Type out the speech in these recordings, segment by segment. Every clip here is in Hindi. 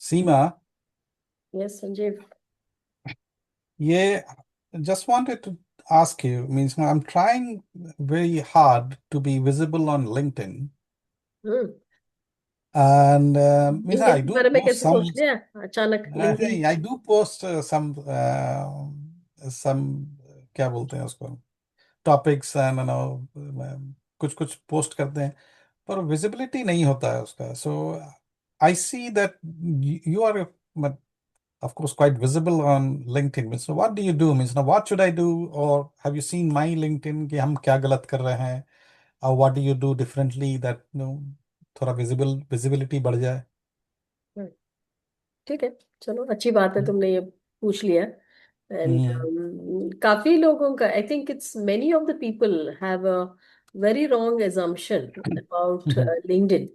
सीमा, Yes, Sanjeev. ये just wanted to ask you, means I'm trying very hard to be visible on LinkedIn, hmm. and means LinkedIn I के do बारे में post कैसे some, सोच लिया अचानक LinkedIn? I do post some क्या बोलते हैं उसको, टॉपिक्स एंड कुछ कुछ पोस्ट करते हैं, पर विजिबिलिटी नहीं होता है उसका. So I see that you are of course quite visible on LinkedIn. So what do you do? Means now what should I do? Or have you seen my LinkedIn कि हम क्या गलत कर रहे हैं? Or what do you do differently that थोड़ा visibility बढ़ जाए? ठीक है, चलो अच्छी बात है, तुमने ये पूछ लिया। एंड हम्म. काफी लोगों का, I think it's many of the people have a very wrong assumption about hmm. LinkedIn.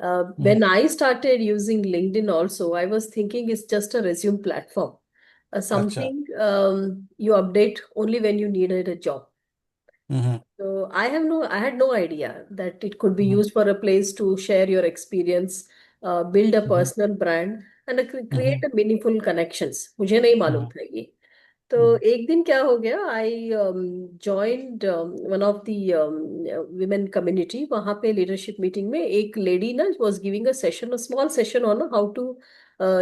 Hmm. When I started using LinkedIn also, I was thinking it's just a resume platform, अच्छा. something you update only when you needed a job. Hmm. So I had no idea that it could be hmm. used for a place to share your experience, build a hmm. personal brand, and create hmm. a meaningful connections. मुझे नहीं मालूम हम्म. था ये। तो एक दिन क्या हो गया, I joined one of the women community. वहाँ पे लीडरशिप मीटिंग में एक लेडी ना was giving a session, a small session on how to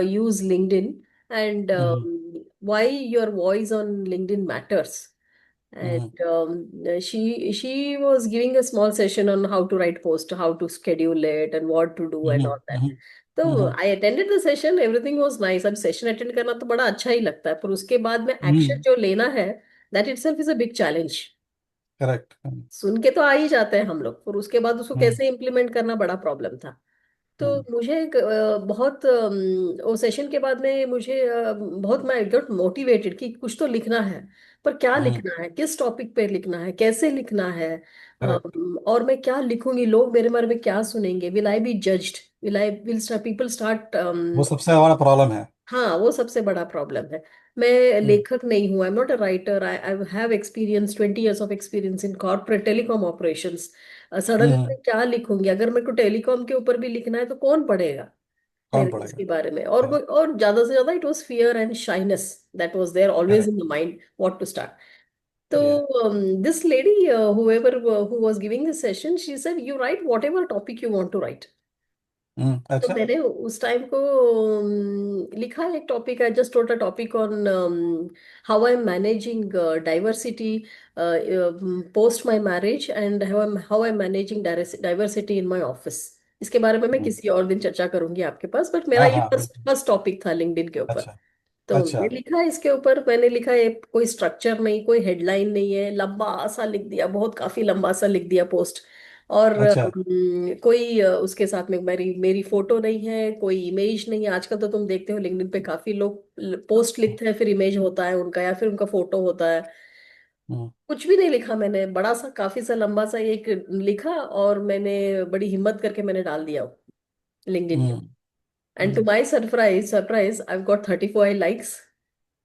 use LinkedIn and hmm. why your voice on LinkedIn matters. And hmm. she was giving a small session on how to write post, how to schedule it, and what to do and hmm. all that. हम्म. तो hmm. I attended the session, everything was nice. अब सेशन अटेंड करना तो बड़ा अच्छा ही लगता है, पर उसके बाद में एक्शन हम्म. जो लेना है, that itself is a big challenge. Correct. सुन के तो आ ही जाते हैं हम लोग, पर उसके बाद उसको हम्म. कैसे इम्प्लीमेंट करना बड़ा प्रॉब्लम था। तो हम्म. मुझे बहुत वो सेशन के बाद में मुझे बहुत, मैं गेट मोटिवेटेड कि कुछ तो लिखना है। पर क्या हम्म. लिखना है, किस टॉपिक पे लिखना है, कैसे लिखना है, करेक्ट. और मैं क्या लिखूंगी, लोग मेरे बारे में क्या सुनेंगे, will I B judged, will people start. वो सबसे बड़ा प्रॉब्लम है. हाँ, वो सबसे बड़ा प्रॉब्लम है। मैं हम्म. लेखक नहीं हूँ, I am not a writer. I have experience, 20 years of experience in corporate telecom operations. Suddenly hmm. मैं क्या लिखूंगी? अगर मेरे को टेलीकॉम के ऊपर भी लिखना है तो कौन पढ़ेगा कौन मेरे पढ़ेगा? इसके बारे में? और ज्यादा से ज्यादा it was fear and shyness that was there always correct. In the mind, what to start. Yeah. तो this lady whoever who was giving this session, she said you write whatever topic you want to write. तो अच्छा. मैंने उस टाइम को लिखा एक topic, I just wrote a topic on how I am managing diversity post my marriage, and how I am managing diversity in my office. इसके बारे में मैं हम्म. किसी और दिन चर्चा करूंगी आपके पास, बट मेरा हाँ ये हाँ फर्स्ट बिल्कुल. फर्स्ट टॉपिक था लिंक्डइन के ऊपर। अच्छा. तो अच्छा. मैं लिखा इसके ऊपर, मैंने लिखा ये कोई स्ट्रक्चर नहीं, कोई हेडलाइन नहीं है, लंबा सा लिख दिया, बहुत काफी लंबा सा लिख दिया पोस्ट। और अच्छा. कोई उसके साथ में मेरी मेरी फोटो नहीं है, कोई इमेज नहीं है। आजकल तो तुम देखते हो लिंक्डइन पे काफी लोग पोस्ट लिखते हैं, फिर इमेज होता है उनका या फिर उनका फोटो होता है। हम्म. कुछ भी नहीं लिखा मैंने, बड़ा सा काफी सा लंबा सा एक लिखा, और मैंने बड़ी हिम्मत करके मैंने डाल दिया लिंक्डइन पे। Hmm. And to hmm. My surprise I got 34 likes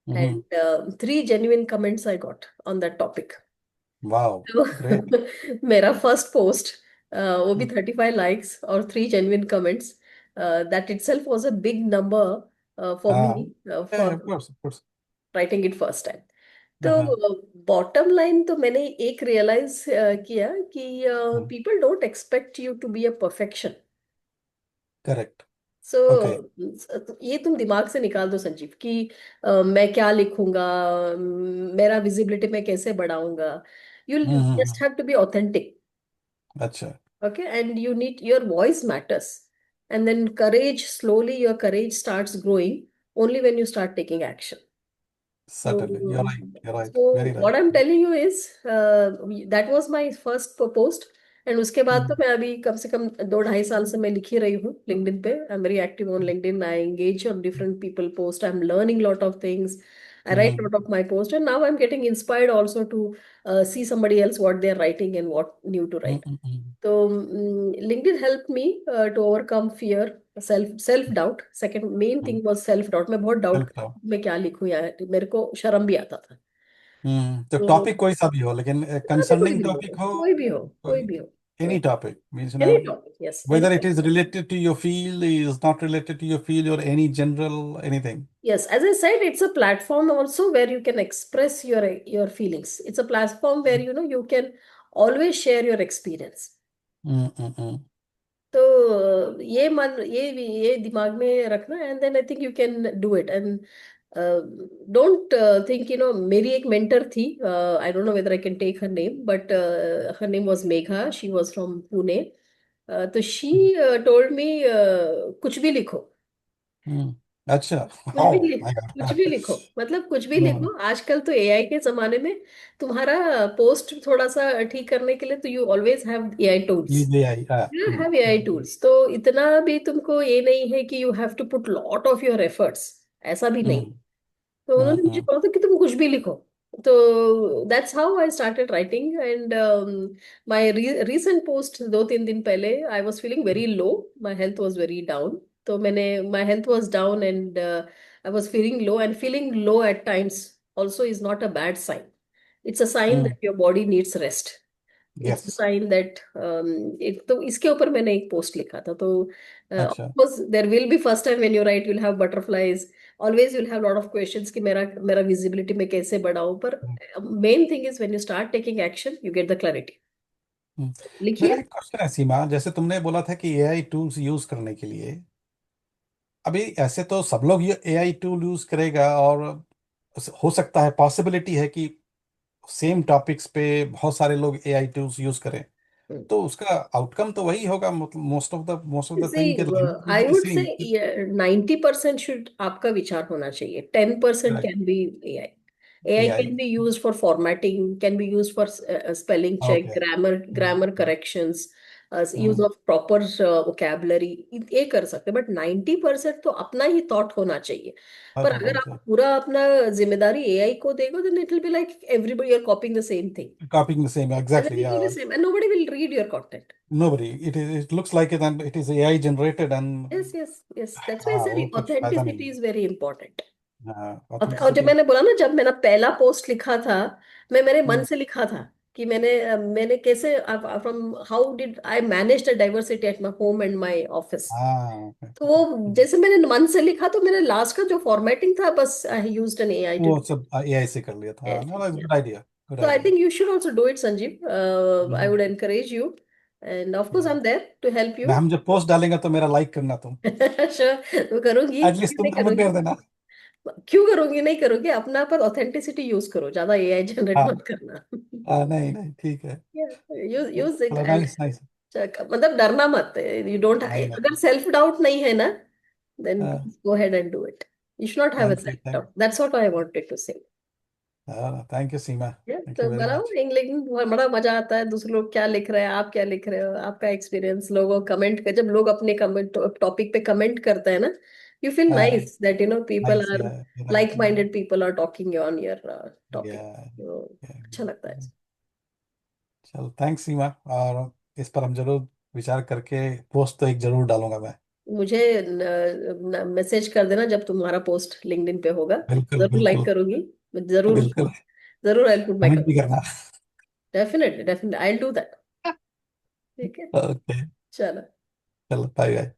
hmm. and 3 genuine comments I got on that topic. Wow. तो ग्रेट. मेरा फर्स्ट पोस्ट, वो भी 35 likes और 3 genuine comments, that itself was a big number for me, हाँ. for of course of course. writing it first time. हाँ. तो बॉटम लाइन तो मैंने एक रियलाइज किया कि people don't expect you to be a perfection. Correct. So okay. ये तुम दिमाग से निकाल दो संजीव कि मैं क्या लिखूंगा, मेरा विजिबिलिटी मैं कैसे बढ़ाऊंगा। You just hmm. Have to be authentic. अच्छा. Okay, and you need, your voice matters. And then courage, slowly your courage starts growing only when you start taking action. Certainly you are So, right, you are right, so very what right. I'm telling you is, that was my first post. And उसके बाद तो मैं अभी कम से कम 2 ढाई साल से मैं लिख ही रही हूँ लिंक्डइन पे। I am very active on LinkedIn, I engage on different people post, I am learning lot of things, I write a lot of my post, and now I'm getting inspired also to see somebody else what they're writing and what new to write. तो LinkedIn helped me to overcome fear, self doubt. Second main thing was self doubt. मैं बहुत डाउट, वेलकम. मैं क्या लिखूं यार, मेरे को शर्म भी आता था। तो तो टॉपिक कोई सा भी हो, लेकिन हाँ, तो कोई कंसर्निंग भी हो, टॉपिक हो. कोई भी हो, कोई कोई. भी हो। Any topic means, Any topic, yes, any whether it is topic. related to your field, is not related to your field, or any general anything. Yes, as I said, it's a platform also where you can express your feelings. It's a platform where you can always share your experience. Mm-mm-mm. तो ये दिमाग में रखना, and then I think you can do it. And don't think, मेरी एक मेंटर थी, I don't know whether I can take her name, but her name was Megha, she was from Pune. तो शी टोल्ड मी, कुछ भी लिखो. Mm. अच्छा. कुछ भी Oh लिख my कुछ भी God. लिखो, मतलब कुछ भी Mm. लिखो. आजकल तो एआई के जमाने में तुम्हारा पोस्ट थोड़ा सा ठीक करने के लिए तो you always have AI tools. Use AI. You Mm. have AI tools, तो इतना भी तुमको ये नहीं है कि you have to put lot of your efforts. ऐसा भी नहीं. Mm. तो उन्होंने मुझे Mm-mm. बोला था कि तुम कुछ भी लिखो. तो that's how I started writing. And my recent post 2-3 दिन पहले, I was feeling very low. My health was very down. तो मैंने, my health was down and I was feeling low. And feeling low at times also is not a bad sign. It's a sign Mm. that your body needs rest. It's Yes. Sign that, एक तो इसके ऊपर मैंने एक पोस्ट लिखा था. तो ऑफ अच्छा. Course there will be, first time when you write will have butterflies, always will have lot of questions कि मेरा मेरा विजिबिलिटी में कैसे बढ़ाऊं. पर Mm. Main thing is when you start taking action you get the clarity. Mm. मेरा लिखिए. एक क्वेश्चन है सीमा, जैसे तुमने बोला था कि एआई टूल्स यूज करने के लिए, अभी ऐसे तो सब लोग ये एआई टूल यूज करेगा, और हो सकता है, पॉसिबिलिटी है कि सेम टॉपिक्स पे बहुत सारे लोग एआई टूल्स यूज करें, तो उसका आउटकम तो वही होगा, मतलब most of the see, thing के language will I be the would say same. 90% should आपका विचार होना चाहिए. 10% correct. Can be AI. AI AI. can be used for formatting, can be used for spelling check, okay. grammar corrections, use hmm. of proper vocabulary. ये कर सकते हैं, बट 90% तो अपना ही थॉट होना चाहिए. पर बात अगर होना आप चाहिए. पूरा अपना जिम्मेदारी एआई को देगो, then it will be like everybody are copying the same thing, Copying the same, and then exactly. it will be Yeah. same, and nobody will read your content. Nobody. It looks like it, and it is AI generated, Yes, and yes, yes. That's why I हाँ, said वो कुछ फायदा नहीं authenticity है. is very important. हाँ, और जब ऑथेंटिसिटी. मैंने बोला ना, जब मैंने पहला पोस्ट लिखा था, मैं मेरे मन हम्म. से लिखा था कि मैंने कैसे, from how did I manage the diversity at my home and my office. हाँ, okay, तो okay. वो जैसे मैंने मन से लिखा, तो मैंने लास्ट का जो फॉर्मेटिंग था, बस I used an AI to वो डू सब एआई से कर लिया था. No, it. Good idea. Good So I idea. think you should also do it, Sanjeev. I would encourage you, and of course I'm there to help you. मैं, हम जब पोस्ट डालेंगे तो मेरा लाइक करना तुम. Sure, तो करूंगी, एटलीस्ट क्यों तुम नहीं तो कर करूंगी. देना. क्यों करूंगी, नहीं करूंगी. अपना पर ऑथेंटिसिटी यूज करो, ज्यादा एआई जनरेट हाँ. मत करना. नहीं नहीं, ठीक है. Use use it. चलो, एंड नाइस नाइस. मतलब डरना मत. यू डोंट, नहीं अगर नहीं. सेल्फ डाउट नहीं है ना, then please go ahead and do it. You should not have a thank you. Self doubt. That's what I wanted to say. Thank you Seema. Thank तो यू वेरी बनाओ मच. इंग्लिश, बड़ा मजा आता है. दूसरे लोग क्या लिख रहे हैं, आप क्या लिख रहे हो, आपका एक्सपीरियंस, लोगों कमेंट कर, जब लोग अपने कमेंट टॉपिक पे कमेंट करते हैं ना, यू फील हाँ. Nice that people nice. Are, right. Like minded people are talking on your yeah. Topic. तो अच्छा लगता है. चलो, थैंक्स सीमा. और इस पर हम जरूर विचार करके पोस्ट तो एक जरूर डालूंगा मैं. मुझे मैसेज कर देना जब तुम्हारा पोस्ट लिंक्डइन पे होगा. बिल्कुल जरूर लाइक बिल्कुल. करूंगी. मैं जरूर, बिल्कुल. जरूर आई पुट माय कमेंट भी कमेंट्स. करना. Definitely definitely I will do that. ठीक है. ओके. चलो. चलो, बाय बाय.